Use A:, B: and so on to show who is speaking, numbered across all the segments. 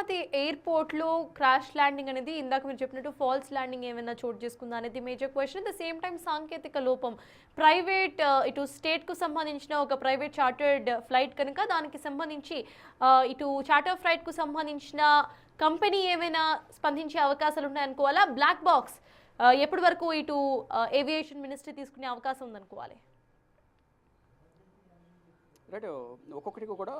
A: అమరావతి ఎయిర్‌పోర్ట్‌లో crash landing అనేది ఇందాక మీరు చెప్పినట్టు ఫాల్స్ ల్యాండింగ్ ఏమైనా చోటు చేసుకుందా అనేది major question. At the same time సాంకేతిక లోపం. ప్రైవేట్ ఇటు స్టేట్‌కు సంబంధించిన ఒక ప్రైవేట్ చార్టర్డ్ ఫ్లైట్ కనుక దానికి సంబంధించి ఇటు చార్టర్ ఫ్లైట్‌కు సంబంధించిన కంపెనీ ఏమైనా స్పందించే అవకాశాలు ఉన్నాయనుకోవాలా? బ్లాక్ బాక్స్ ఎప్పటి వరకు ఇటు ఏవియేషన్ మినిస్ట్రీ తీసుకునే అవకాశం ఉందనుకోవాలి?
B: రైట్. ఒక్కొక్కటికి కూడా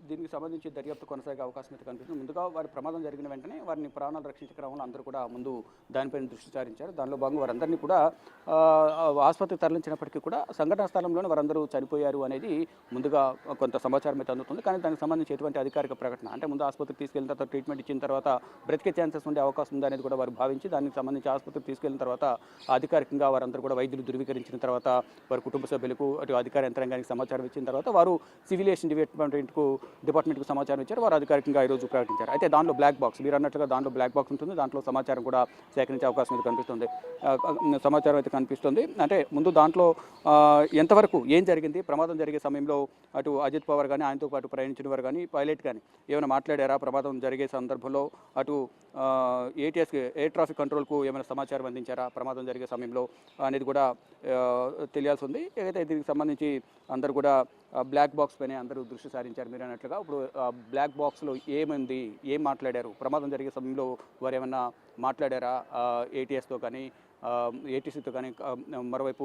B: దీనికి సంబంధించి దర్యాప్తు కొనసాగే అవకాశం అయితే కనిపిస్తుంది. ముందుగా వారి ప్రమాదం జరిగిన వెంటనే వారిని ప్రాణాలు రక్షించే క్రమంలో అందరూ కూడా ముందు దానిపైన దృష్టి సారించారు. దానిలో భాగంగా వారందరినీ కూడా ఆసుపత్రికి తరలించినప్పటికీ కూడా సంఘటనా స్థలంలోనే వారందరూ చనిపోయారు అనేది ముందుగా కొంత సమాచారం అయితే అందుతుంది. కానీ దానికి సంబంధించి ఎటువంటి అధికారిక ప్రకటన అంటే ముందు ఆసుపత్రికి తీసుకెళ్ళిన తర్వాత ట్రీట్మెంట్ ఇచ్చిన తర్వాత బ్రతికే ఛాన్సెస్ ఉండే అవకాశం ఉంది అనేది కూడా వారు భావించి దానికి సంబంధించి ఆసుపత్రికి తీసుకెళ్ళిన తర్వాత అధికారికంగా వారందరూ కూడా వైద్యులు ధృవీకరించిన తర్వాత వారి కుటుంబ సభ్యులకు అటు అధికార యంత్రాంగానికి సమాచారం ఇచ్చిన తర్వాత వారు సివిలియేషన్ డిపార్ట్మెంట్కు సమాచారం ఇచ్చారు. వారు అధికారికంగా ఈరోజు ప్రకటించారు. అయితే దాంట్లో బ్లాక్ బాక్స్ మీరు అన్నట్లుగా దాంట్లో బ్లాక్ బాక్స్ ఉంటుంది. దాంట్లో సమాచారం కూడా సేకరించే అవకాశం అయితే కనిపిస్తుంది. సమాచారం అయితే కనిపిస్తుంది. అంటే ముందు దాంట్లో ఎంతవరకు ఏం జరిగింది, ప్రమాదం జరిగే సమయంలో అటు అజిత్ పవార్ కానీ ఆయనతో పాటు ప్రయాణించిన వారు కానీ పైలట్ కానీ ఏమైనా మాట్లాడారా, ప్రమాదం జరిగే సందర్భంలో అటు ఏటీఎస్ ఎయిర్ ట్రాఫిక్ కంట్రోల్కు ఏమైనా సమాచారం అందించారా ప్రమాదం జరిగే సమయంలో అనేది కూడా తెలియాల్సి ఉంది. ఏదైతే దీనికి సంబంధించి అందరూ కూడా బ్లాక్ బాక్స్ పైన అందరూ దృష్టి సారించారు మీరు అన్నట్లుగా. ఇప్పుడు బ్లాక్ బాక్స్లో ఏమైంది, ఏం మాట్లాడారు, ప్రమాదం జరిగే సమయంలో వారు ఏమన్నా మాట్లాడారా ఏటీఎస్తో కానీ ఏటీసీతో కానీ, మరోవైపు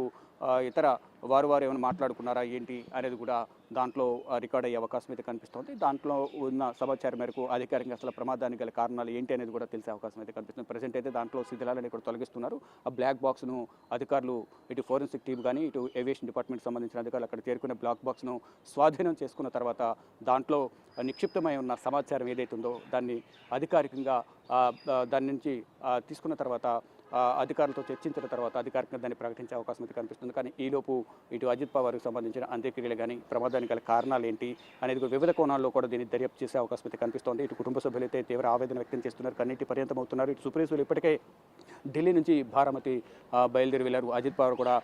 B: ఇతర వారు ఏమైనా మాట్లాడుకున్నారా ఏంటి అనేది కూడా దాంట్లో రికార్డ్ అయ్యే అవకాశం అయితే కనిపిస్తుంది. దాంట్లో ఉన్న సమాచారం మేరకు అధికారికంగా అసలు ప్రమాదానికి గల కారణాలు ఏంటి అనేది కూడా తెలిసే అవకాశం అయితే కనిపిస్తుంది. ప్రజెంట్ అయితే దాంట్లో శిథిలాలను ఇక్కడ తొలగిస్తున్నారు. ఆ బ్లాక్ బాక్స్ను అధికారులు ఇటు ఫోరెన్సిక్ టీం కానీ ఇటు ఏవియేషన్ డిపార్ట్మెంట్ సంబంధించిన అధికారులు అక్కడ చేరుకునే బ్లాక్ బాక్స్ను స్వాధీనం చేసుకున్న తర్వాత దాంట్లో నిక్షిప్తమై ఉన్న సమాచారం ఏదైతే ఉందో దాన్ని అధికారికంగా దాని నుంచి తీసుకున్న తర్వాత అధికారులతో చర్చించిన తర్వాత అధికారికంగా దాన్ని ప్రకటించే అవకాశం అయితే కనిపిస్తుంది. కానీ ఈలోపు ఇటు అజిత్ పవార్కి సంబంధించిన అంత్యక్రియలు కానీ ప్రమాదానికి గల కారణాలు ఏంటి అనేది వివిధ కోణాల్లో కూడా దీన్ని దర్యాప్తు చేసే అవకాశం అయితే కనిపిస్తోంది. ఇటు కుటుంబ సభ్యులు అయితే తీవ్ర ఆవేదన వ్యక్తం చేస్తున్నారు, కన్నీటి పర్యంతం అవుతున్నారు. ఇటు సుప్రీంలు ఇప్పటికే ఢిల్లీ నుంచి బారామతి బయలుదేరి వెళ్ళారు. అజిత్ పవార్ కూడా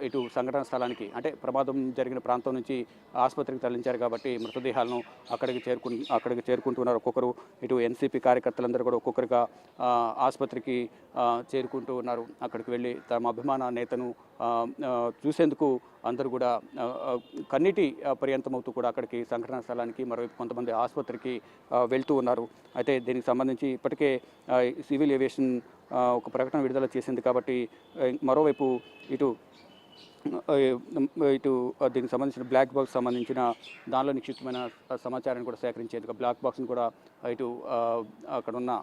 B: ఇటు సంఘటన స్థలానికి అంటే ప్రమాదం జరిగిన ప్రాంతం నుంచి ఆసుపత్రికి తరలించారు కాబట్టి మృతదేహాలను అక్కడికి చేరుకుంటున్నారు. ఒక్కొక్కరు ఇటు ఎన్సీపీ కార్యకర్తలందరూ కూడా ఒక్కొక్కరిగా ఆసుపత్రికి చేరుకుంటూ ఉన్నారు. అక్కడికి వెళ్ళి తమ అభిమాన నేతను చూసేందుకు అందరూ కూడా కన్నీటి పర్యంతమవుతూ కూడా అక్కడికి సంఘటనా స్థలానికి మరోవైపు కొంతమంది ఆసుపత్రికి వెళ్తూ ఉన్నారు. అయితే దీనికి సంబంధించి ఇప్పటికే సివిల్ ఏవియేషన్ ఒక ప్రకటన విడుదల చేసింది కాబట్టి మరోవైపు ఇటు దీనికి సంబంధించిన బ్లాక్ బాక్స్ సంబంధించిన దానిలో నిక్షిప్తమైన సమాచారాన్ని కూడా సేకరించేందుకు బ్లాక్ బాక్స్ని కూడా ఇటు అక్కడ ఉన్న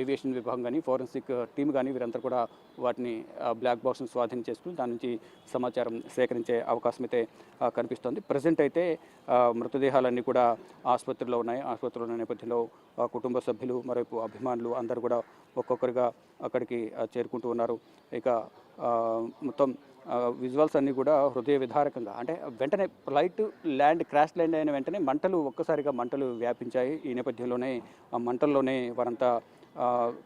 B: ఏవియేషన్ విభాగం కానీ ఫోరెన్సిక్ టీం కానీ వీరంతా కూడా వాటిని బ్లాక్ బాక్స్ను స్వాధీనం చేసుకుని దాని నుంచి సమాచారం సేకరించే అవకాశం అయితే కనిపిస్తోంది. ప్రజెంట్ అయితే మృతదేహాలన్నీ కూడా ఆసుపత్రిలో ఉన్నాయి. ఆసుపత్రిలో ఉన్న నేపథ్యంలో కుటుంబ సభ్యులు మరోవైపు అభిమానులు అందరూ కూడా ఒక్కొక్కరుగా అక్కడికి చేరుకుంటూ ఉన్నారు. ఇక మొత్తం విజువల్స్ అన్నీ కూడా హృదయ విదారకంగా అంటే వెంటనే ఫ్లైట్ క్రాష్ ల్యాండ్ అయిన వెంటనే ఒక్కసారిగా మంటలు వ్యాపించాయి. ఈ నేపథ్యంలోనే ఆ మంటల్లోనే వారంతా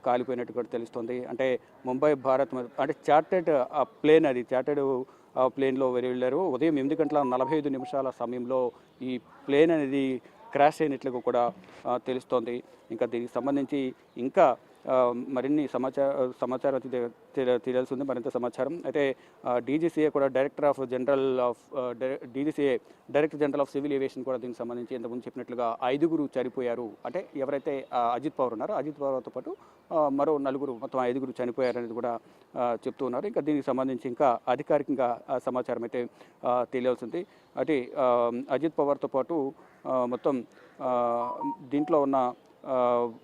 B: కాలిపోయినట్టు కూడా తెలుస్తుంది. అంటే ముంబై భారత్ అంటే చార్టెడ్ ప్లేన్, అది చార్టెడ్ ప్లేన్లో వెళ్ళారు. ఉదయం 8:45 సమయంలో ఈ ప్లేన్ అనేది క్రాష్ అయినట్లుగా కూడా తెలుస్తోంది. ఇంకా దీనికి సంబంధించి ఇంకా మరిన్ని సమాచారం తెలియాల్సి ఉంది, మరింత సమాచారం. అయితే డీజీసీఏ కూడా director general of civil aviation కూడా దీనికి సంబంధించి ఇంతకుముందు చెప్పినట్లుగా 5 చనిపోయారు. అంటే ఎవరైతే అజిత్ పవార్ ఉన్నారో అజిత్ పవార్తో పాటు మరో 4 మొత్తం 5 చనిపోయారనేది కూడా చెప్తూ ఉన్నారు. ఇంకా దీనికి సంబంధించి ఇంకా అధికారికంగా సమాచారం అయితే తెలియాల్సి ఉంది. అంటే అజిత్ పవార్తో పాటు మొత్తం దీంట్లో ఉన్న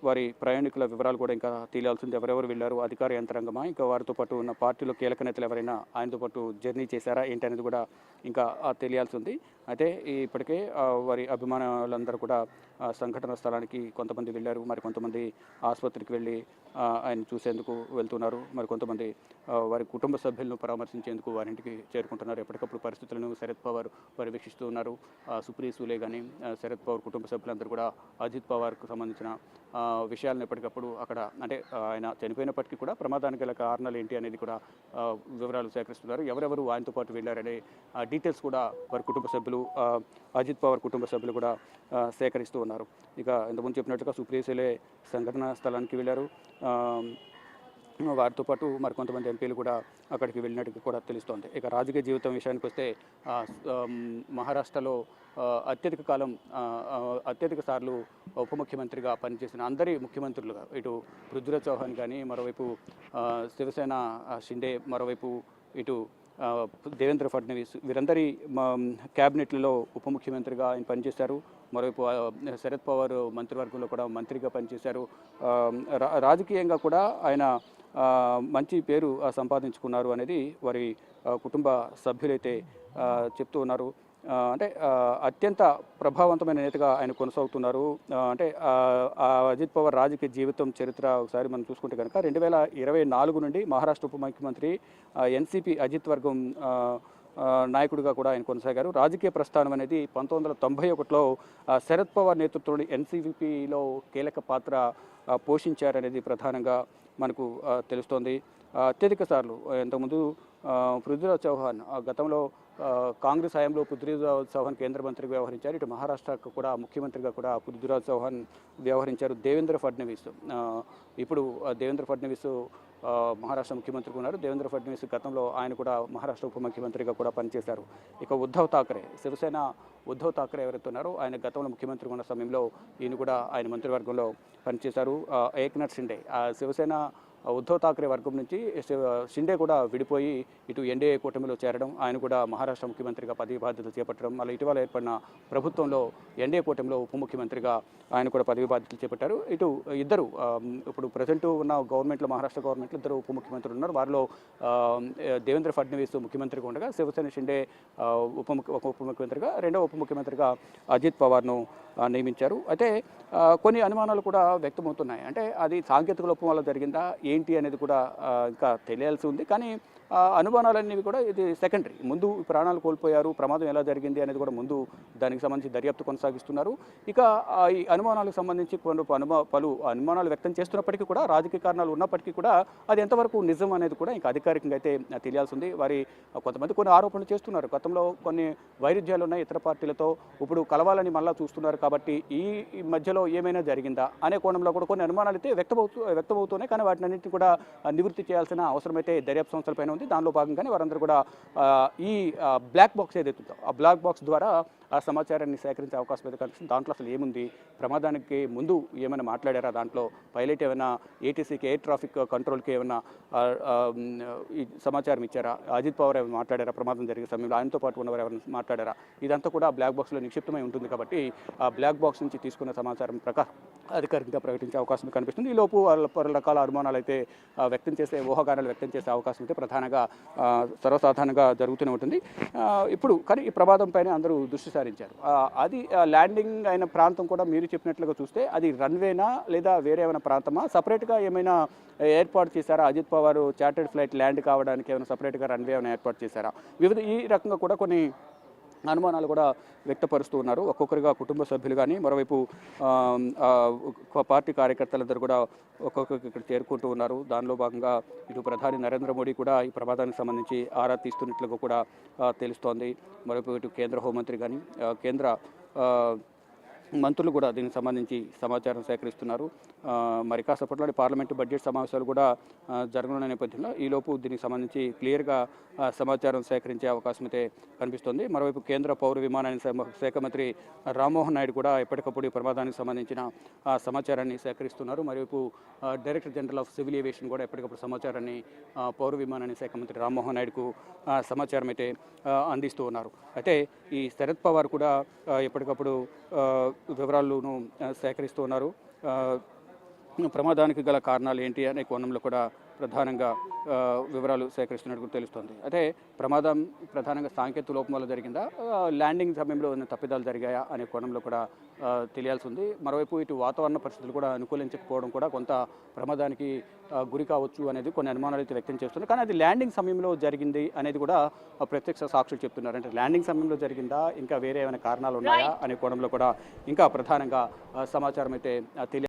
B: వారి ప్రయాణికుల వివరాలు కూడా ఇంకా తెలియాల్సింది. ఎవరెవరు వెళ్ళారు, అధికార యంత్రాంగమా, ఇంకా వారితో పాటు ఉన్న పార్టీలో కీలక నేతలు ఎవరైనా ఆయనతో పాటు జర్నీ చేశారా ఏంటి అనేది కూడా ఇంకా తెలియాల్సి ఉంది. అయితే ఇప్పటికే వారి అభిమానులందరూ కూడా సంఘటన స్థలానికి కొంతమంది వెళ్ళారు, మరి కొంతమంది ఆసుపత్రికి వెళ్ళి ఆయన చూసేందుకు వెళ్తున్నారు, మరి కొంతమంది వారి కుటుంబ సభ్యులను పరామర్శించేందుకు వారింటికి చేరుకుంటున్నారు. ఎప్పటికప్పుడు పరిస్థితులను శరద్ పవార్ పర్యవేక్షిస్తూ ఉన్నారు. సుప్రీం సూలే కానీ శరద్ పవార్ కుటుంబ సభ్యులందరూ కూడా అజిత్ పవార్కు సంబంధించిన విషయాలను ఎప్పటికప్పుడు అక్కడ అంటే ఆయన చనిపోయినప్పటికీ కూడా ప్రమాదానికి గల కారణాలు ఏంటి అనేది కూడా వివరాలు సేకరిస్తున్నారు. ఎవరెవరు ఆయనతో పాటు వెళ్ళారనే డీటెయిల్స్ కూడా వారి కుటుంబ సభ్యులు అజిత్ పవార్ కుటుంబ సభ్యులు కూడా సేకరిస్తూ ఉన్నారు. ఇక ఇంతకుముందు చెప్పినట్టుగా సుప్రియ సులే సంఘటనా స్థలానికి వెళ్ళారు. వారితో పాటు మరికొంతమంది ఎంపీలు కూడా అక్కడికి వెళ్ళినట్టు కూడా తెలుస్తోంది. ఇక రాజకీయ జీవితం విషయానికి వస్తే మహారాష్ట్రలో అత్యధిక సార్లు ఉప ముఖ్యమంత్రిగా పనిచేసిన అందరి ముఖ్యమంత్రులుగా ఇటు పృథ్వీరాజ్ చౌహాన్ కానీ, మరోవైపు శివసేన షిండే, మరోవైపు ఇటు దేవేంద్ర ఫడ్నవీస్, వీరందరి క్యాబినెట్లలో ఉప ముఖ్యమంత్రిగా ఆయన పనిచేశారు. మరోవైపు శరద్ పవార్ మంత్రివర్గంలో కూడా మంత్రిగా పనిచేశారు. రాజకీయంగా కూడా ఆయన మంచి పేరు సంపాదించుకున్నారు అనేది వారి కుటుంబ సభ్యులైతే చెప్తూ ఉన్నారు. అంటే అత్యంత ప్రభావవంతమైన నేతగా ఆయన కొనసాగుతున్నారు. అంటే అజిత్ పవార్ రాజకీయ జీవితం చరిత్ర ఒకసారి మనం చూసుకుంటే కనుక 2024 నుండి మహారాష్ట్ర ఉప ముఖ్యమంత్రి ఎన్సీపీ అజిత్ వర్గం నాయకుడిగా కూడా ఆయన కొనసాగారు. రాజకీయ ప్రస్థానం అనేది 1991లో శరద్ పవార్ నేతృత్వంలోని ఎన్సీపీలో కీలక పాత్ర పోషించారనేది ప్రధానంగా మనకు తెలుస్తోంది. అత్యధిక సార్లు ఇంతకుముందు పృథ్వీరాజ్ చౌహాన్ గతంలో కాంగ్రెస్ హయాంలో పృథ్వీరాజ్ చౌహాన్ కేంద్ర మంత్రిగా వ్యవహరించారు. ఇటు మహారాష్ట్రకు కూడా ముఖ్యమంత్రిగా కూడా పృథ్వీరాజ్ చౌహాన్ వ్యవహరించారు. దేవేంద్ర ఫడ్నవీస్ ఇప్పుడు దేవేంద్ర ఫడ్నవీస్ మహారాష్ట్ర ముఖ్యమంత్రిగా ఉన్నారు. దేవేంద్ర ఫడ్నవీస్ గతంలో ఆయన కూడా మహారాష్ట్ర ఉప ముఖ్యమంత్రిగా కూడా పనిచేశారు. ఇక ఉద్ధవ్ ఠాక్రే, శివసేన ఉద్ధవ్ ఠాక్రే ఎవరైతే ఉన్నారో ఆయన గతంలో ముఖ్యమంత్రిగా ఉన్న సమయంలో ఈయన కూడా ఆయన మంత్రివర్గంలో పనిచేశారు. ఏక్నాథ్ షిండే శివసేన ఉద్ధవ్ ఠాక్రే వర్గం నుంచి షిండే కూడా విడిపోయి ఇటు ఎన్డీఏ కూటమిలో చేరడం, ఆయన కూడా మహారాష్ట్ర ముఖ్యమంత్రిగా పదవి బాధ్యతలు చేపట్టడం, మళ్ళీ ఇటీవల ఏర్పడిన ప్రభుత్వంలో ఎన్డీఏ కూటమిలో ఉప ముఖ్యమంత్రిగా ఆయన కూడా పదవి బాధ్యతలు చేపట్టారు. ఇటు ఇద్దరు ఇప్పుడు ప్రజెంట్ ఉన్న గవర్నమెంట్లో మహారాష్ట్ర గవర్నమెంట్లో ఇద్దరు ఉప ముఖ్యమంత్రులు ఉన్నారు. వారిలో దేవేంద్ర ఫడ్నవీస్ ముఖ్యమంత్రిగా ఉండగా శివసేన షిండే ఉప ముఖ్యమంత్రిగా, రెండవ ఉప ముఖ్యమంత్రిగా అజిత్ పవార్ను నియమించారు. అయితే కొన్ని అనుమానాలు కూడా వ్యక్తమవుతున్నాయి. అంటే అది సాంకేతిక లోపం వల్ల జరిగిందా ఏంటి అనేది కూడా ఇంకా తెలియాల్సి ఉంది. కానీ అనుమానాలనేవి కూడా ఇది సెకండరీ. ముందు ప్రాణాలు కోల్పోయారు, ప్రమాదం ఎలా జరిగింది అనేది కూడా ముందు దానికి సంబంధించి దర్యాప్తు కొనసాగిస్తున్నారు. ఇక ఈ అనుమానాలకు సంబంధించి పలు అనుమానాలు వ్యక్తం చేస్తున్నప్పటికీ కూడా, రాజకీయ కారణాలు ఉన్నప్పటికీ కూడా అది ఎంతవరకు నిజం అనేది కూడా ఇంకా అధికారికంగా అయితే తెలియాల్సి ఉంది. కొంతమంది కొన్ని ఆరోపణలు చేస్తున్నారు. గతంలో కొన్ని వైరుధ్యాలు ఉన్నాయి ఇతర పార్టీలతో, ఇప్పుడు కలవాలని మళ్ళా చూస్తున్నారు. కాబట్టి ఈ మధ్యలో ఏమైనా జరిగిందా అనే కోణంలో కూడా కొన్ని అనుమానాలు అయితే వ్యక్తమవుతున్నాయి. కానీ వాటిని అన్నింటినీ కూడా నివృత్తి చేయాల్సిన అవసరమైతే దర్యాప్తు సంస్థలపైన ఉంది. దానిలో భాగంగానే వారందరూ కూడా ఈ బ్లాక్ బాక్స్ ఏదైతే ఉందో ఆ బ్లాక్ బాక్స్ ద్వారా ఆ సమాచారాన్ని సేకరించే అవకాశం అయితే కనిపిస్తుంది. దాంట్లో అసలు ఏముంది, ప్రమాదానికి ముందు ఏమైనా మాట్లాడారా, దాంట్లో పైలట్ ఏమైనా ఏటీసీకి ఎయిర్ ట్రాఫిక్ కంట్రోల్కి ఏమైనా ఈ సమాచారం ఇచ్చారా, అజిత్ పవార్ ఏమైనా మాట్లాడారా, ప్రమాదం జరిగే సమయంలో ఆయనతో పాటు ఉన్నవారు ఎవరైనా మాట్లాడారా, ఇదంతా కూడా బ్లాక్ బాక్స్లో నిక్షిప్తమై ఉంటుంది. కాబట్టి ఆ బ్లాక్ బాక్స్ నుంచి తీసుకున్న సమాచారం ప్రకారం అధికారికంగా ప్రకటించే అవకాశం కనిపిస్తుంది. ఈ లోపు పలు రకాల అనుమానాలు అయితే ఊహాగానాలు వ్యక్తం చేసే అవకాశం అయితే ప్రధానంగా సర్వసాధారణంగా జరుగుతూనే ఉంటుంది. ఇప్పుడు కానీ ఈ ప్రమాదం పైన అందరూ దృష్టి సారించారు. అది ల్యాండింగ్ అయిన ప్రాంతం కూడా మీరు చెప్పినట్లుగా చూస్తే అది రన్వేనా లేదా వేరే ఏమైనా ప్రాంతమా, సపరేట్గా ఏమైనా ఏర్పాటు చేశారా, Ajit Pawar chartered flight land కావడానికి ఏమైనా సపరేట్గా రన్వే ఏమైనా ఏర్పాటు చేశారా, ఈ రకంగా కూడా కొన్ని అనుమానాలు కూడా వ్యక్తపరుస్తూ ఉన్నారు. ఒక్కొక్కరిగా కుటుంబ సభ్యులు కానీ, మరోవైపు పార్టీ కార్యకర్తలందరూ కూడా ఒక్కొక్కరికి ఇక్కడ చేరుకుంటూ ఉన్నారు. దానిలో భాగంగా ఇటు ప్రధాని నరేంద్ర మోడీ కూడా ఈ ప్రమాదానికి సంబంధించి ఆరా తీస్తున్నట్లుగా కూడా తెలుస్తోంది. మరోవైపు ఇటు కేంద్ర హోంమంత్రి కానీ, కేంద్ర మంత్రులు కూడా దీనికి సంబంధించి సమాచారం సేకరిస్తున్నారు. మరి కాసేపట్లోని పార్లమెంటు బడ్జెట్ సమావేశాలు కూడా జరగనున్న నేపథ్యంలో ఈలోపు దీనికి సంబంధించి క్లియర్గా సమాచారం సేకరించే అవకాశం అయితే కనిపిస్తుంది. మరోవైపు కేంద్ర పౌర విమానయాన శాఖ మంత్రి రామ్మోహన్ నాయుడు కూడా ఎప్పటికప్పుడు ఈ ప్రమాదానికి సంబంధించిన సమాచారాన్ని సేకరిస్తున్నారు. మరోవైపు director general of civil aviation కూడా ఎప్పటికప్పుడు సమాచారాన్ని పౌర విమానయాన శాఖ మంత్రి రామ్మోహన్ నాయుడుకు సమాచారం అయితే అందిస్తూ ఉన్నారు. అయితే ఈ శరద్ పవార్ కూడా ఎప్పటికప్పుడు వివరాలను సేకరిస్తూ ఉన్నారు. ప్రమాదానికి గల కారణాలు ఏంటి అనే కోణంలో కూడా ప్రధానంగా వివరాలు సేకరిస్తున్నట్టు తెలుస్తోంది. అయితే ప్రమాదం ప్రధానంగా సాంకేతిక లోపం వల్ల జరిగిందా, ల్యాండింగ్ సమయంలో ఉన్న తప్పిదాలు జరిగాయా అనే కోణంలో కూడా తెలియాల్సి ఉంది. మరోవైపు ఇటు వాతావరణ పరిస్థితులు కూడా అనుకూలించకపోవడం కూడా కొంత ప్రమాదానికి గురి కావచ్చు అనేది కొన్ని అనుమానాలు అయితే వ్యక్తం చేస్తున్నారు. కానీ అది ల్యాండింగ్ సమయంలో జరిగింది అనేది కూడా ప్రత్యక్ష సాక్షులు చెప్తున్నారు. అంటే ల్యాండింగ్ సమయంలో జరిగిందా, ఇంకా వేరే ఏమైనా కారణాలు ఉన్నాయా అనే కోణంలో కూడా ఇంకా ప్రధానంగా సమాచారం అయితే తెలియాలి.